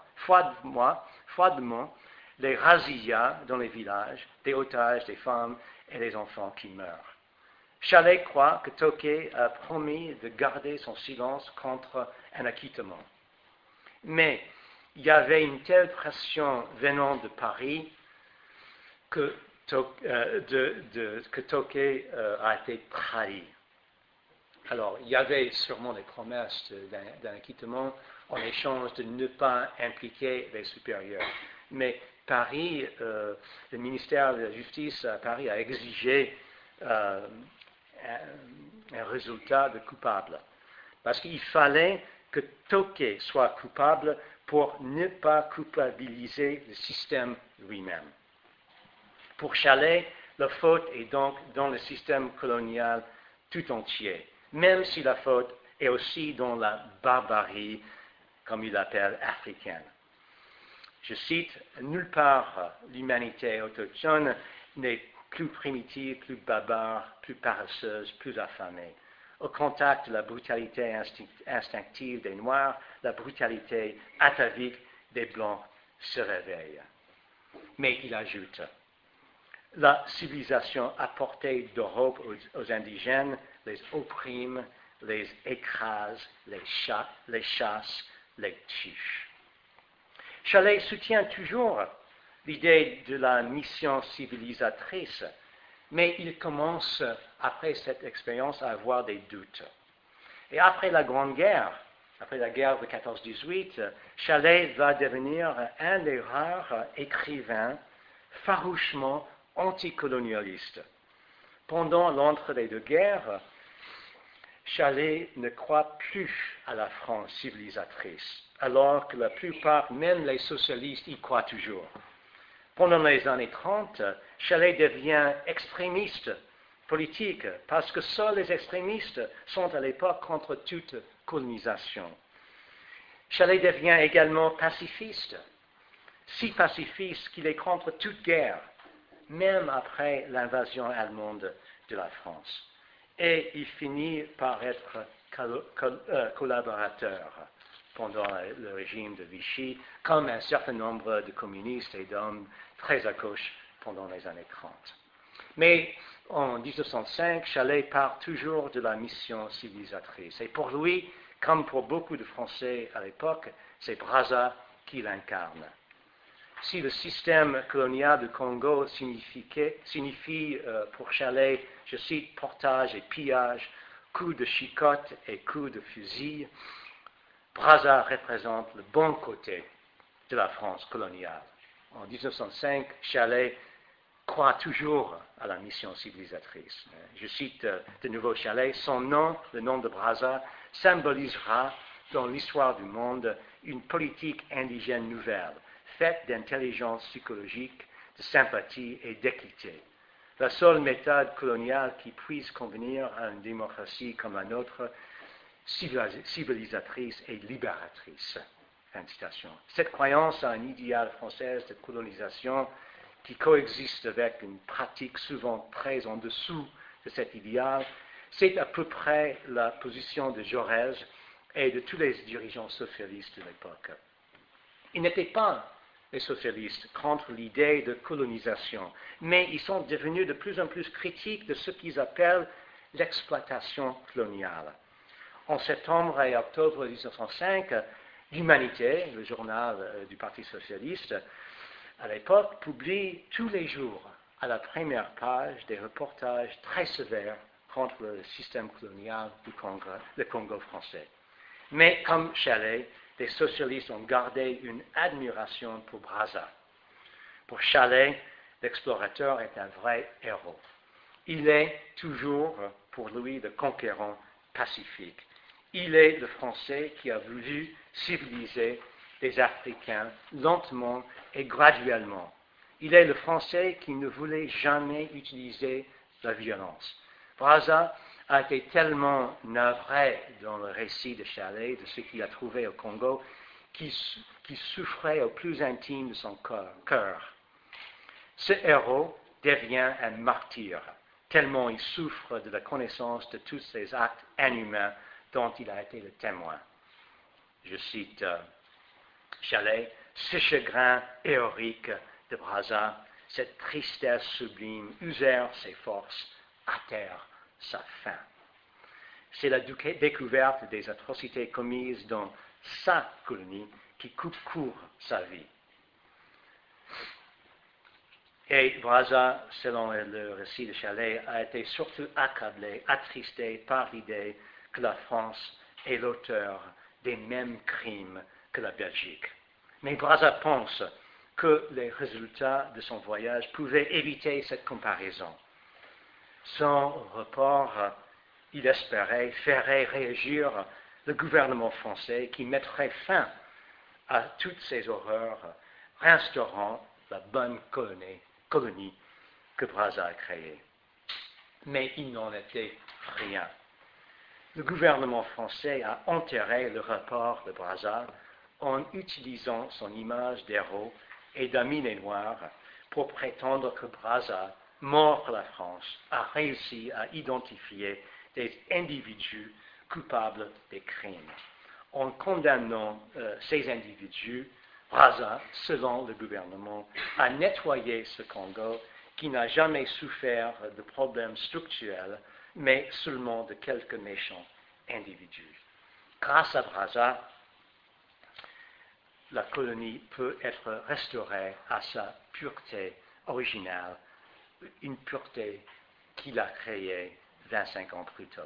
les razzias dans les villages, des otages, des femmes et des enfants qui meurent. Chalais croit que Tokay a promis de garder son silence contre un acquittement. Mais il y avait une telle pression venant de Paris que Tokay a été trahi. Alors, il y avait sûrement des promesses d'un acquittement en échange de ne pas impliquer les supérieurs. Mais Paris, le ministère de la Justice à Paris a exigé un résultat de coupable. Parce qu'il fallait que Tokay soit coupable pour ne pas culpabiliser le système lui-même. Pour Chalais, la faute est donc dans le système colonial tout entier, même si la faute est aussi dans la barbarie, comme il l'appelle, africaine. Je cite, « Nulle part l'humanité autochtone n'est plus primitive, plus barbare, plus paresseuse, plus affamée. Au contact de la brutalité instinctive des Noirs, la brutalité atavique des Blancs se réveille. » Mais il ajoute, « La civilisation apportée d'Europe aux indigènes les opprime, les écrase, les chasse, les tue. » Chalais soutient toujours l'idée de la mission civilisatrice, mais il commence, après cette expérience, à avoir des doutes. Et après la Grande Guerre, après la guerre de 14-18, Chalais va devenir un des rares écrivains farouchement anticolonialistes. Pendant l'entre-les-deux-guerres, Chalais ne croit plus à la France civilisatrice, alors que la plupart, même les socialistes, y croient toujours. Pendant les années 30, Chalais devient extrémiste politique, parce que seuls les extrémistes sont à l'époque contre toute colonisation. Chalais devient également pacifiste, si pacifiste qu'il est contre toute guerre, même après l'invasion allemande de la France. Et il finit par être collaborateur pendant le régime de Vichy, comme un certain nombre de communistes et d'hommes très à gauche pendant les années 30. Mais en 1905, Chalais part toujours de la mission civilisatrice. Et pour lui, comme pour beaucoup de Français à l'époque, c'est Brazza qui l'incarne. Si le système colonial du Congo signifie pour Chalais, je cite, portage et pillage, coups de chicotte et coups de fusil, Brazza représente le bon côté de la France coloniale. En 1905, Chalais croit toujours à la mission civilisatrice. Je cite de nouveau Chalais, son nom, le nom de Brazza, symbolisera dans l'histoire du monde une politique indigène nouvelle, faite d'intelligence psychologique, de sympathie et d'équité. La seule méthode coloniale qui puisse convenir à une démocratie comme la nôtre, civilisatrice et libératrice. Fin de citation. Cette croyance à un idéal français de colonisation qui coexiste avec une pratique souvent très en dessous de cet idéal, c'est à peu près la position de Jaurès et de tous les dirigeants socialistes de l'époque. Ils n'étaient pas les socialistes contre l'idée de colonisation, mais ils sont devenus de plus en plus critiques de ce qu'ils appellent l'exploitation coloniale. En septembre et octobre 1905, l'Humanité, le journal du Parti socialiste, à l'époque, publie tous les jours à la première page des reportages très sévères contre le système colonial du Congo français. Mais comme Chalais, les socialistes ont gardé une admiration pour Brazza. Pour Chalais, l'explorateur est un vrai héros. Il est toujours, pour lui, le conquérant pacifique. Il est le Français qui a voulu civiliser les Africains lentement et graduellement. Il est le Français qui ne voulait jamais utiliser la violence. Brazza a été tellement navré dans le récit de Chalais de ce qu'il a trouvé au Congo qui souffrait au plus intime de son cœur. Ce héros devient un martyr, tellement il souffre de la connaissance de tous ces actes inhumains dont il a été le témoin. Je cite Chalais, ce chagrin héroïque de Brazza, cette tristesse sublime, usèrent ses forces, hâtèrent sa fin. C'est la découverte des atrocités commises dans sa colonie qui coupe court sa vie. Et Brazza, selon le récit de Chalais, a été surtout accablé, attristé par l'idée que la France est l'auteur des mêmes crimes que la Belgique. Mais Brazza pense que les résultats de son voyage pouvaient éviter cette comparaison. Son report, il espérait, ferait réagir le gouvernement français qui mettrait fin à toutes ces horreurs, restaurant la bonne colonie que Brazza a créée. Mais il n'en était rien. Le gouvernement français a enterré le rapport de Brazza en utilisant son image d'héros et d'ami noir pour prétendre que Brazza, mort pour la France, a réussi à identifier des individus coupables des crimes. En condamnant ces individus, Brazza, selon le gouvernement, a nettoyé ce Congo qui n'a jamais souffert de problèmes structurels, mais seulement de quelques méchants individus. Grâce à Brazza, la colonie peut être restaurée à sa pureté originale, une pureté qu'il a créée 25 ans plus tôt.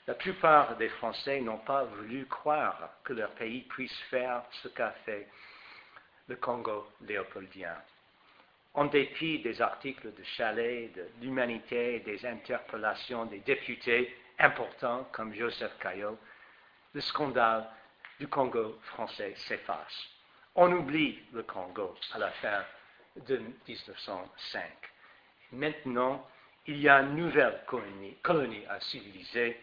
La plupart des Français n'ont pas voulu croire que leur pays puisse faire ce qu'a fait le Congo léopoldien. En dépit des articles de Chalais, de l'Humanité et des interpellations des députés importants comme Joseph Caillaux, le scandale du Congo français s'efface. On oublie le Congo à la fin de 1905. Maintenant, il y a une nouvelle colonie à civiliser.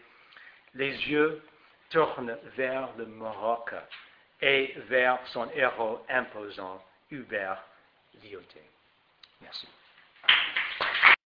Les yeux tournent vers le Maroc et vers son héros imposant, Hubert Lyautey. Merci.